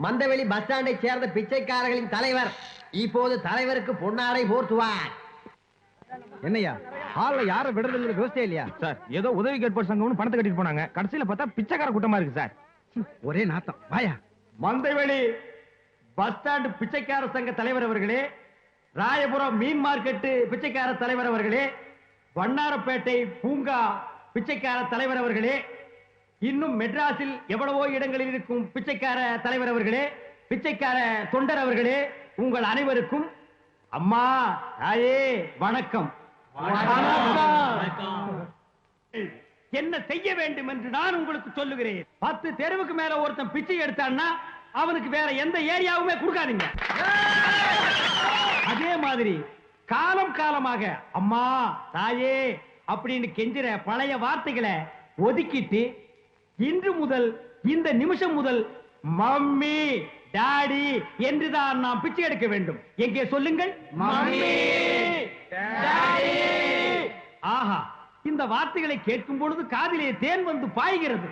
Mandaveli bus ஸ்டாண்டை சேர்ந்த பிச்சைக்காரர்களின் தலைவர் இப்போது தலைவருக்கு பொன்னாடை போர்த்துவார். என்னையா ஹால்ல யார விடுறதுல யோசிச்சே இல்லையா சார்? ஏதோ உதவி கேட்போர் சங்கம்னு பணத்தை கட்டிட்டு போனாங்க. கடைசியில பார்த்தா பிச்சைக்கார கூட்டமா இருக்கு சார். ஒரே நாத்தம். வாயா. மந்தவெளி பஸ் ஸ்டாண்ட் பிச்சைக்கார சங்க தலைவர் அவர்களே, ராயபுரம் மீன் மார்க்கெட்டு பிச்சைக்கார தலைவர் அவர்களே, வண்ணாரப்பேட்டை பூங்கா பிச்சைக்கார தலைவர் அவர்களே, இன்னும் மெட்ராஸில் எவ்வளவோ இடங்களில் இருக்கும் பிச்சைக்கார தலைவர் அவர்களே, பிச்சைக்கார தொண்டர் அவர்களே, உங்கள் அனைவருக்கும் அம்மா தாயே வணக்கம். என்ன செய்ய வேண்டும் என்று நான் உங்களுக்கு சொல்லுகிறேன். 10 தெருவுக்கு மேல ஒருத்தன் பிச்சை எடுத்தான்னா அவனுக்கு வேற எந்த ஏரியாவுமே கொடுக்காதீங்க. அதே மாதிரி காலம் காலமாக அம்மா தாயே அப்படின்னு கெஞ்சிற பழைய வார்த்தைகளை ஒதுக்கிட்டு இன்று முதல் இந்த நிமிஷம் முதல் மம்மி டாடி என்றுதான் நாம் பிச்சை எடுக்க வேண்டும். எங்கே சொல்லுங்கள்? Mummy daddy. ஆஹா, இந்த வார்த்தைகளை கேட்கும் பொழுது காதிலே தேன் வந்து பாய்கிறது.